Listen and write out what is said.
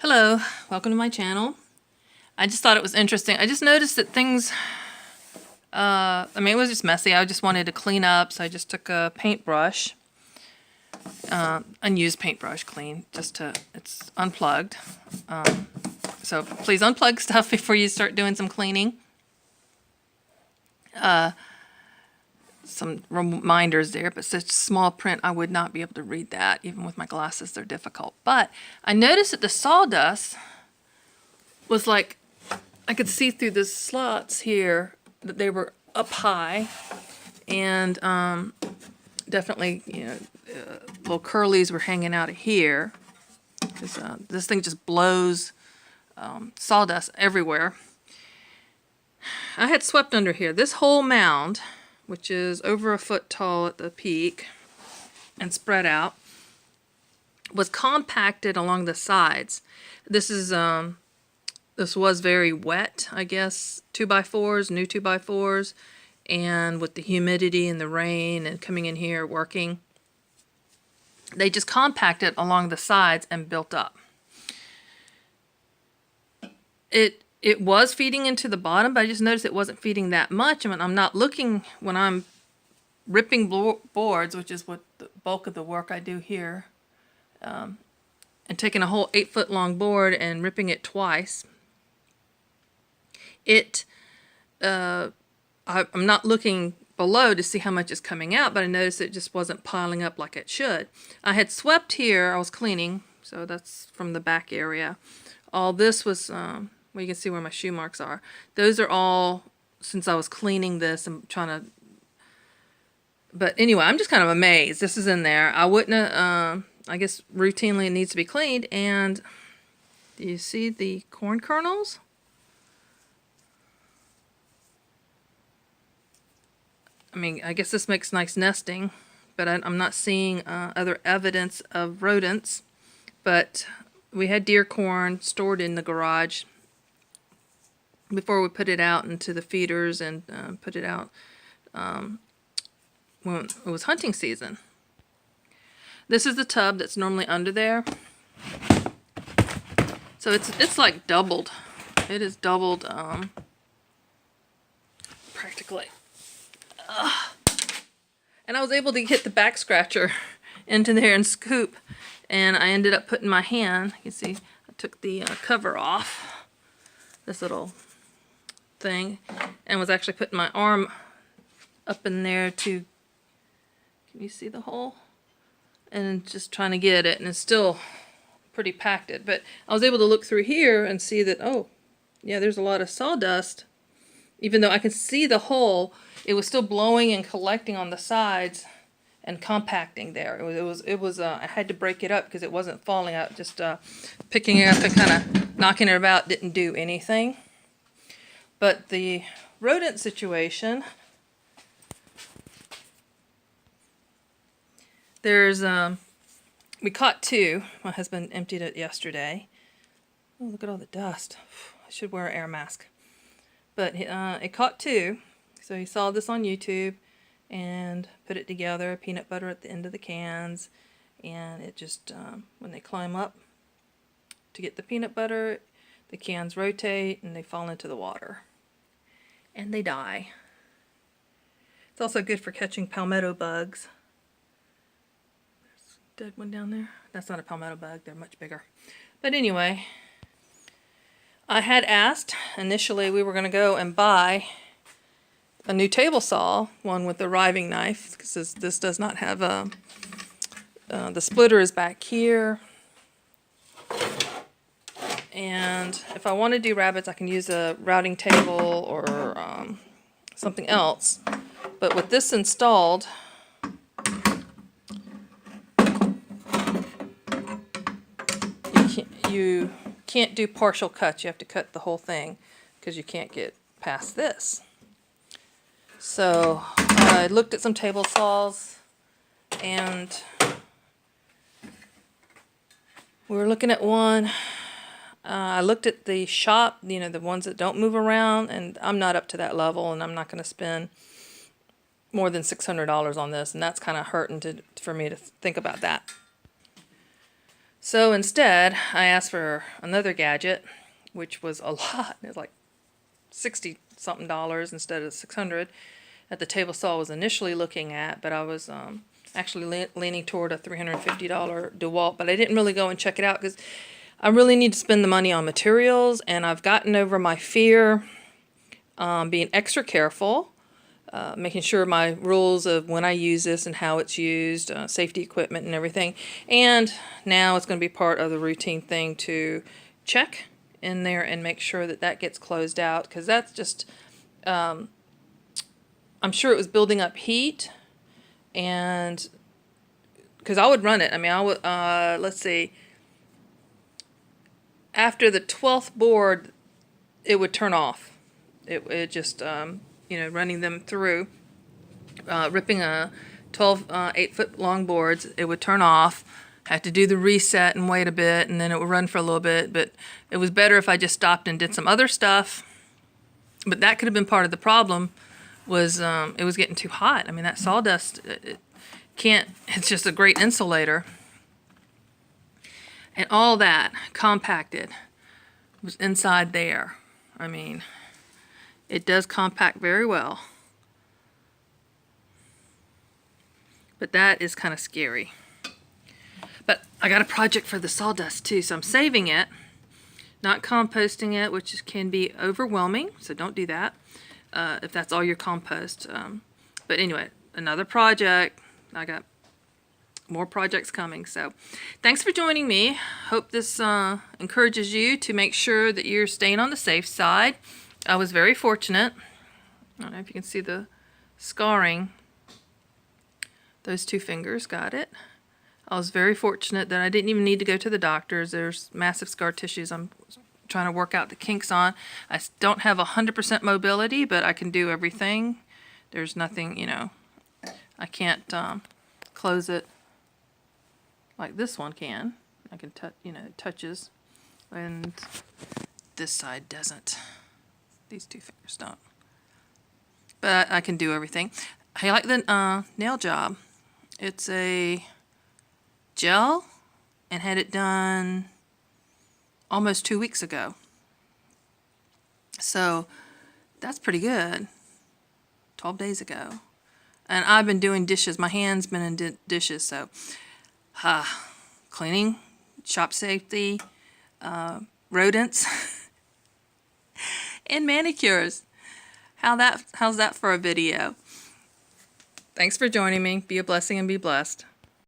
Hello, welcome to my channel. I just thought it was interesting. I just noticed that things, it was just messy. I just wanted to clean up, so I just took a paintbrush, unused paintbrush clean, it's unplugged. So please unplug stuff before you start doing some cleaning. Some reminders there, but such small print I would not be able to read that. Even with my glasses, they're difficult. But I noticed that the sawdust was like, I could see through the slots here that they were up high, and definitely, little curlies were hanging out of here, because this thing just blows sawdust everywhere. I had swept under here. This whole mound, which is over a foot tall at the peak and spread out, was compacted along the sides. This was very wet, I guess, 2x4s, new 2x4s, and with the humidity and the rain and coming in here working, they just compacted along the sides and built up. It was feeding into the bottom, but I just noticed it wasn't feeding that much. I mean, I'm not looking when I'm ripping boards, which is what the bulk of the work I do here, and taking a whole 8-foot long board and ripping it twice. I'm not looking below to see how much is coming out, but I noticed it just wasn't piling up like it should. I had swept here, I was cleaning, so that's from the back area. All this was, well, you can see where my shoe marks are. Those are all, since I was cleaning this, I'm trying to, but anyway, I'm just kind of amazed. This is in there. I wouldn't have, I guess routinely it needs to be cleaned. And do you see the corn kernels? I mean, I guess this makes nice nesting, but I'm not seeing other evidence of rodents. But we had deer corn stored in the garage before we put it out into the feeders and put it out when it was hunting season. This is the tub that's normally under there. So it's like doubled. It is doubled practically. And I was able to get the back scratcher into there and scoop, and I ended up putting my hand, you can see I took the cover off this little thing and was actually putting my arm up in there to, can you see the hole? And just trying to get it, and it's still pretty packed it. But I was able to look through here and see that, oh yeah, there's a lot of sawdust. Even though I can see the hole, it was still blowing and collecting on the sides and compacting there. It was I had to break it up because it wasn't falling out. Just picking it up and kind of knocking it about didn't do anything. But the rodent situation, there's, we caught 2. My husband emptied it yesterday. Oh, look at all the dust. I should wear an air mask. But it caught 2. So he saw this on YouTube and put it together, peanut butter at the end of the cans. And it just, when they climb up to get the peanut butter, the cans rotate and they fall into the water. And they die. It's also good for catching palmetto bugs. There's a dead one down there. That's not a palmetto bug, they're much bigger. But anyway, I had asked, initially we were going to go and buy a new table saw, one with a riving knife, because this does not have a, the splitter is back here. And if I want to do rabbits, I can use a routing table or something else. But with this installed, you can't do partial cuts. You have to cut the whole thing because you can't get past this. So I looked at some table saws, and we were looking at one. I looked at the shop, the ones that don't move around, and I'm not up to that level, and I'm not going to spend more than $600 on this, and that's kind of hurting for me to think about that. So instead, I asked for another gadget, which was a lot. It was like 60 something dollars instead of 600 that the table saw was initially looking at, but I was actually leaning toward a $350 DeWalt, but I didn't really go and check it out because I really need to spend the money on materials, and I've gotten over my fear, being extra careful, making sure my rules of when I use this and how it's used, safety equipment and everything. And now it's going to be part of the routine thing to check in there and make sure that that gets closed out, because that's just, I'm sure it was building up heat, and because I would run it. I mean, I would, let's see, after the 12th board, it would turn off. It just, you know, running them through, ripping a 12, 8-foot long boards, it would turn off. Had to do the reset and wait a bit, and then it would run for a little bit. But it was better if I just stopped and did some other stuff. But that could have been part of the problem, was it was getting too hot. I mean, that sawdust, it can't, it's just a great insulator. And all that compacted was inside there. I mean, it does compact very well. But that is kind of scary. But I got a project for the sawdust too, so I'm saving it, not composting it, which can be overwhelming, so don't do that if that's all your compost. But anyway, another project. I got more projects coming. So thanks for joining me. Hope this encourages you to make sure that you're staying on the safe side. I was very fortunate. I don't know if you can see the scarring. Those two fingers got it. I was very fortunate that I didn't even need to go to the doctors. There's massive scar tissues I'm trying to work out the kinks on. I don't have 100% mobility, but I can do everything. There's nothing, you know, I can't close it like this one can. I can touch, you know, it touches, and this side doesn't. These two fingers don't. But I can do everything. I like the nail job. It's a gel, and had it done almost 2 weeks ago. So that's pretty good. 12 days ago. And I've been doing dishes. My hand's been in dishes, so cleaning, shop safety, rodents, and manicures. How's that for a video? Thanks for joining me. Be a blessing and be blessed.